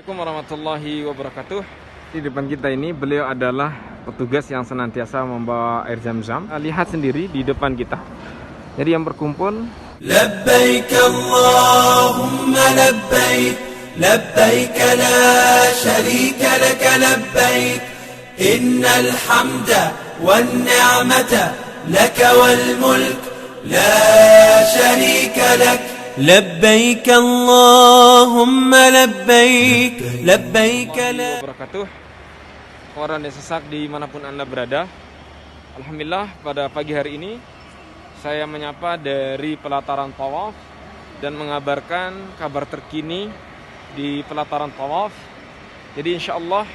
Assalamualaikum warahmatullahi wabarakatuh. Di depan kita ini beliau adalah petugas yang senantiasa membawa air zam-zam. Lihat sendiri di depan kita. Jadi yang berkumpul, labbaik Allahumma labbaik, labbaik la syarika laka labbaik, innal hamda wan ni'mata laka wal mulk la syarika lak. لبيك اللهم لبيك لبيك لا wabarakatuh. Orang desa Sasak dimanapun Anda berada, alhamdulillah pada pagi hari ini saya menyapa dari pelataran tawaf dan mengabarkan kabar terkini di pelataran tawaf. Jadi insya Allah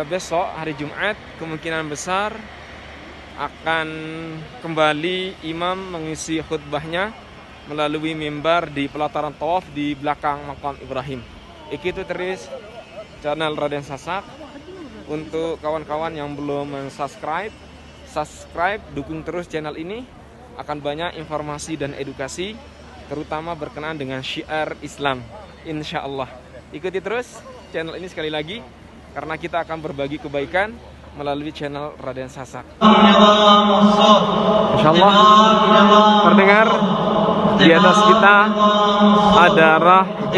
besok hari Jumat kemungkinan besar akan kembali imam mengisi khutbahnya melalui mimbar di pelataran tawaf di belakang makam Ibrahim. Itu terus channel Raden Sasak. Untuk kawan-kawan yang belum subscribe, dukung terus channel ini. Akan banyak informasi dan edukasi, terutama berkenaan dengan syiar Islam, insya Allah. Ikuti terus channel ini sekali lagi, karena kita akan berbagi kebaikan melalui channel Raden Sasak. Insya Allah terdengar di atas kita adalah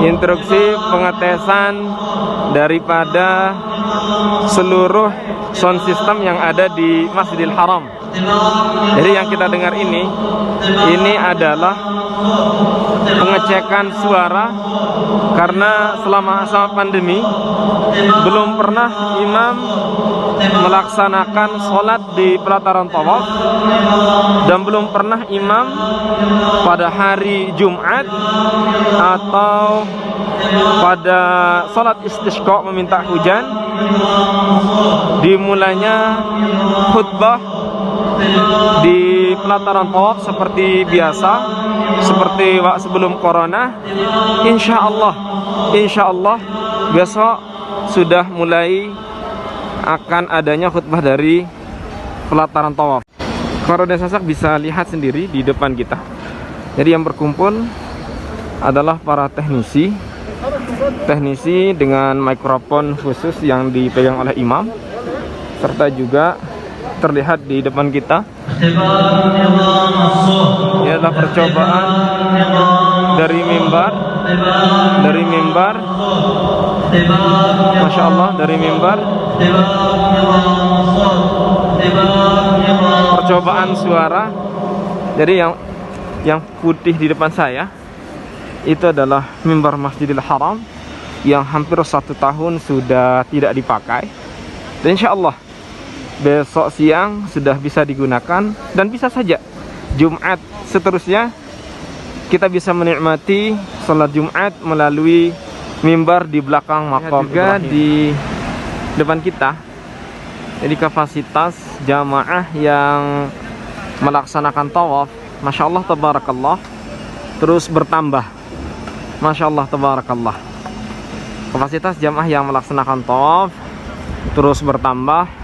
instruksi pengetesan daripada seluruh sound system yang ada di Masjidil Haram. Jadi yang kita dengar ini adalah pengecekan suara, karena selama pandemi belum pernah imam melaksanakan sholat di pelataran tawaf, dan belum pernah imam pada hari Jumat atau pada sholat istisqa meminta hujan dimulainya khutbah di pelataran tawaf seperti biasa, seperti sebelum corona. Insya Allah besok sudah mulai akan adanya khutbah dari pelataran tawaf. Kalau Raden Sasak bisa lihat sendiri di depan kita. Jadi yang berkumpul adalah para teknisi dengan mikrofon khusus yang dipegang oleh imam, serta juga terlihat di depan kita ialah percobaan dari mimbar, Masya Allah, dari mimbar percobaan suara. Jadi yang putih di depan saya itu adalah mimbar Masjidil Haram yang hampir 1 tahun sudah tidak dipakai, dan insya Allah besok siang sudah bisa digunakan, dan bisa saja Jumat seterusnya kita bisa menikmati sholat Jumat melalui mimbar di belakang makam juga Ibrahim. Di depan kita jadi kapasitas jamaah yang melaksanakan tawaf, Masya Allah tabarakallah, terus bertambah. Masya Allah tabarakallah, kapasitas jamaah yang melaksanakan tawaf terus bertambah.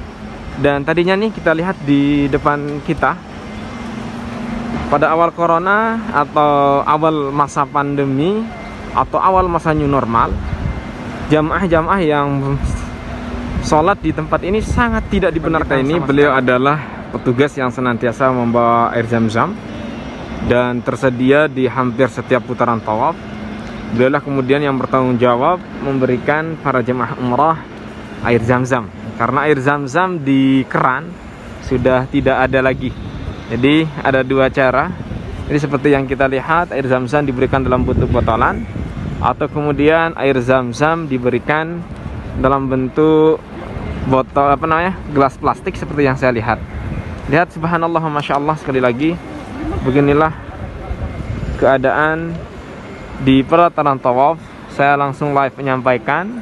Dan tadinya nih kita lihat di depan kita pada awal corona atau awal masa pandemi atau awal masa new normal, jamaah-jamaah yang sholat di tempat ini sangat tidak dibenarkan. Ini beliau adalah petugas yang senantiasa membawa air zam-zam dan tersedia di hampir setiap putaran tawaf. Beliaulah kemudian yang bertanggung jawab memberikan para jemaah umrah air zam-zam, karena air zam-zam di keran sudah tidak ada lagi. Jadi ada 2 cara. Jadi seperti yang kita lihat, air zam-zam diberikan dalam bentuk botolan, atau kemudian air zam-zam diberikan dalam bentuk botol gelas plastik seperti yang saya lihat. Lihat, subhanallah, masya Allah, sekali lagi beginilah keadaan di pelataran tawaf. Saya langsung live menyampaikan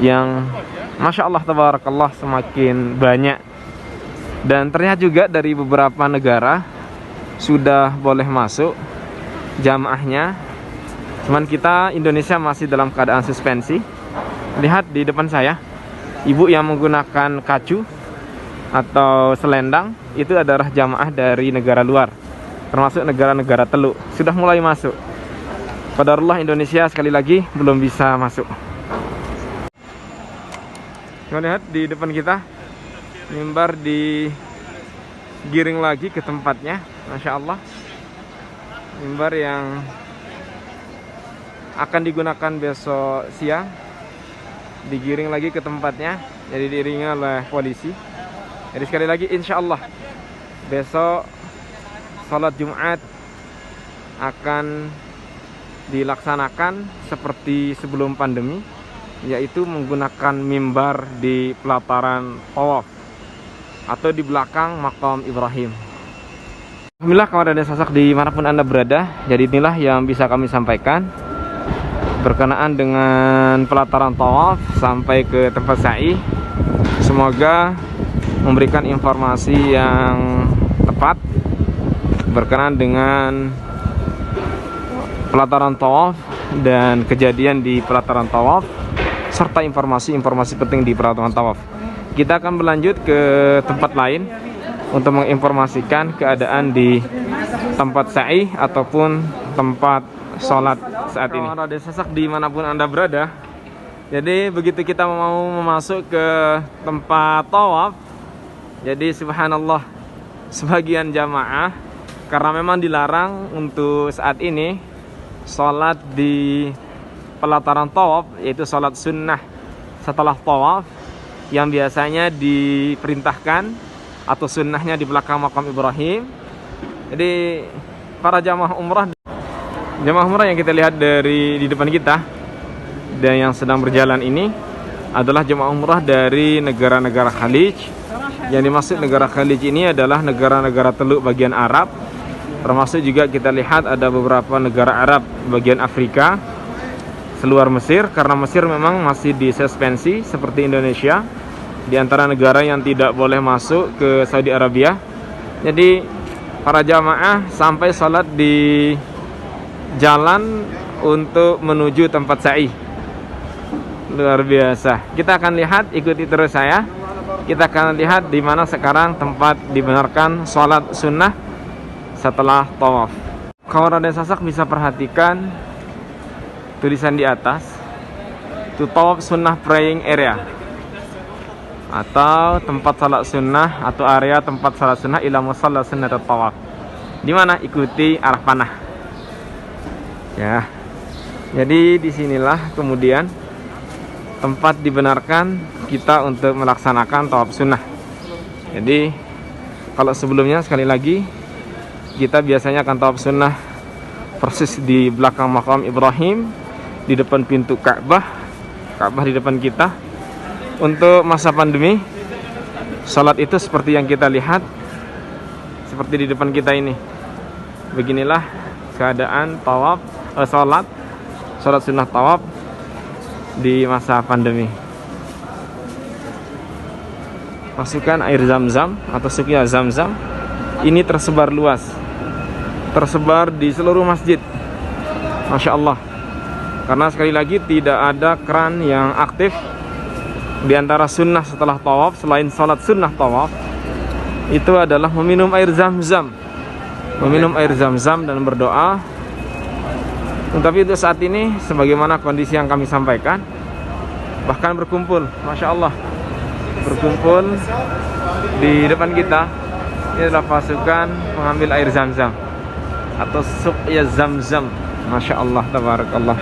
yang Masya Allah tabarakallah semakin banyak, dan terlihat juga dari beberapa negara sudah boleh masuk jamaahnya. Cuman kita Indonesia masih dalam keadaan suspensi. Lihat di depan saya, ibu yang menggunakan kacu atau selendang itu adalah jamaah dari negara luar, termasuk negara-negara Teluk, sudah mulai masuk. Qadarullah Indonesia sekali lagi belum bisa masuk. Kita lihat di depan kita mimbar digiring lagi ke tempatnya. Masya Allah, mimbar yang akan digunakan besok siang digiring lagi ke tempatnya, jadi diiringi oleh polisi. Jadi sekali lagi insya Allah besok sholat Jumat akan dilaksanakan seperti sebelum pandemi, yaitu menggunakan mimbar di pelataran tawaf atau di belakang makam Ibrahim. Alhamdulillah, kawan dan sasak dimanapun Anda berada, jadi inilah yang bisa kami sampaikan berkenaan dengan pelataran tawaf sampai ke tempat sa'i. Semoga memberikan informasi yang tepat berkenaan dengan pelataran tawaf dan kejadian di pelataran tawaf serta informasi-informasi penting di pelataran tawaf. Kita akan berlanjut ke tempat lain untuk menginformasikan keadaan di tempat sa'i ataupun tempat sholat saat ini. Raden Sasak dimanapun Anda berada, jadi begitu kita mau masuk ke tempat tawaf, jadi subhanallah sebagian jamaah karena memang dilarang untuk saat ini sholat di pelataran tawaf, yaitu sholat sunnah setelah tawaf yang biasanya diperintahkan atau sunnahnya di belakang makam Ibrahim. Jadi para jamaah umrah yang kita lihat di depan kita dan yang sedang berjalan ini adalah jemaah umrah dari negara-negara Khalij. Yang dimaksud negara Khalij ini adalah negara-negara Teluk bagian Arab, termasuk juga kita lihat ada beberapa negara Arab bagian Afrika seluar Mesir, karena Mesir memang masih disuspensi seperti Indonesia di antara negara yang tidak boleh masuk ke Saudi Arabia. Jadi para jamaah sampai sholat di jalan untuk menuju tempat sa'i. Luar biasa. Kita akan lihat, ikuti terus saya. Kita akan lihat di mana sekarang tempat dibenarkan sholat sunnah setelah tawaf. Kawan Raden Sasak bisa perhatikan tulisan di atas, to tawaf sunnah praying area, atau tempat salat sunnah atau area tempat salat sunnah ila musalla sunnah tawaf. Di mana? Ikuti arah panah. Ya. Jadi disinilah kemudian tempat dibenarkan kita untuk melaksanakan tawaf sunnah. Jadi kalau sebelumnya sekali lagi kita biasanya akan tawaf sunnah persis di belakang makam Ibrahim, di depan pintu Ka'bah di depan kita. Untuk masa pandemi, salat itu seperti yang kita lihat, seperti di depan kita ini. Beginilah keadaan tawaf, salat sunnah tawaf di masa pandemi. Masukkan air zam-zam atau sukia zam-zam ini tersebar luas, tersebar di seluruh masjid. Masya Allah. Karena sekali lagi tidak ada keran yang aktif. Di antara sunnah setelah tawaf selain salat sunnah tawaf itu adalah meminum air zam-zam, dan berdoa. Tapi untuk saat ini sebagaimana kondisi yang kami sampaikan, bahkan berkumpul, Masya Allah, berkumpul di depan kita. Ini adalah pasukan mengambil air zam-zam atau suqya zam-zam. Masya Allah, tabarakallah.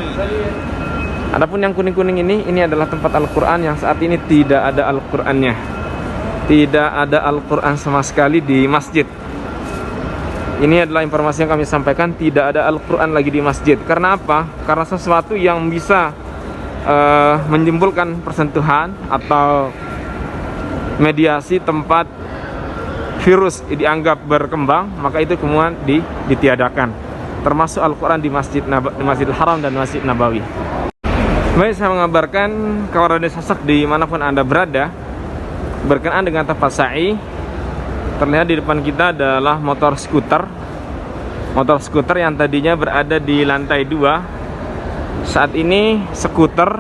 Adapun yang kuning-kuning ini adalah tempat Al-Quran yang saat ini tidak ada Al-Qurannya. Tidak ada Al-Quran sama sekali di masjid. Ini adalah informasi yang kami sampaikan, tidak ada Al-Quran lagi di masjid. Karena apa? Karena sesuatu yang bisa menyimpulkan persentuhan atau mediasi tempat virus dianggap berkembang, maka itu kemudian ditiadakan. Termasuk Al-Quran di Masjidil Haram dan Masjid Nabawi. Baik, saya mengabarkan kawan Raden Sasak dimanapun Anda berada berkenaan dengan tempat sa'i. Terlihat di depan kita adalah motor skuter yang tadinya berada di lantai 2. Saat ini skuter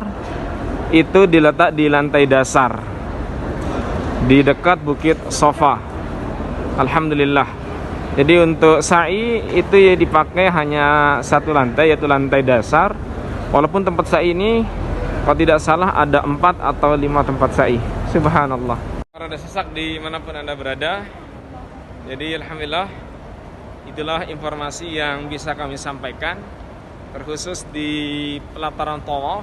itu diletak di lantai dasar di dekat Bukit Sofa. Alhamdulillah. Jadi untuk sa'i itu ya dipakai hanya satu lantai, yaitu lantai dasar. Walaupun tempat sa'i ini kalau tidak salah ada 4 atau 5 tempat sa'i. Subhanallah. Rada sesak dimanapun Anda berada. Jadi alhamdulillah, itulah informasi yang bisa kami sampaikan, terkhusus di pelataran tawaf.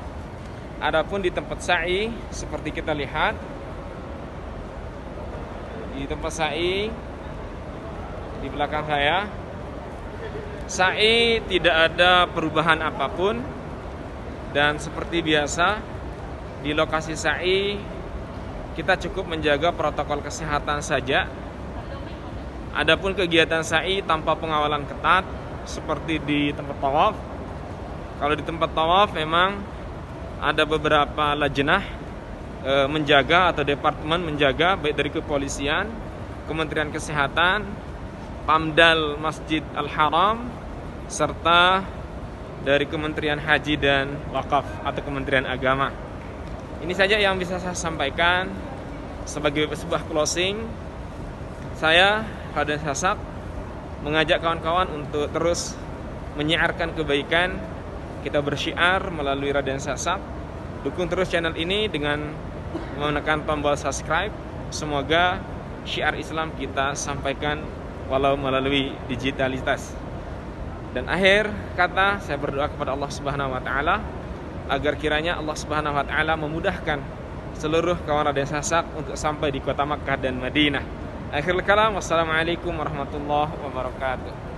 Adapun di tempat sa'i, seperti kita lihat di tempat sa'i di belakang saya, sa'i tidak ada perubahan apapun, dan seperti biasa di lokasi sa'i kita cukup menjaga protokol kesehatan saja. Adapun kegiatan sa'i tanpa pengawalan ketat seperti di tempat tawaf. Kalau di tempat tawaf memang ada beberapa lajnah menjaga atau departemen menjaga, baik dari kepolisian, Kementerian Kesehatan, Pamdal Masjid Al-Haram, serta dari Kementerian Haji dan Wakaf atau Kementerian Agama. Ini saja yang bisa saya sampaikan sebagai sebuah closing. Saya, Raden Sasak, mengajak kawan-kawan untuk terus menyiarkan kebaikan. Kita bersyiar melalui Raden Sasak. Dukung terus channel ini dengan menekan tombol subscribe. Semoga syiar Islam kita sampaikan walau melalui digitalitas. Dan akhir kata, saya berdoa kepada Allah Subhanahu wa taala agar kiranya Allah Subhanahu wa taala memudahkan seluruh kawan Raden Sasak untuk sampai di kota Makkah dan Madinah. Akhirul kalam, wassalamualaikum warahmatullahi wabarakatuh.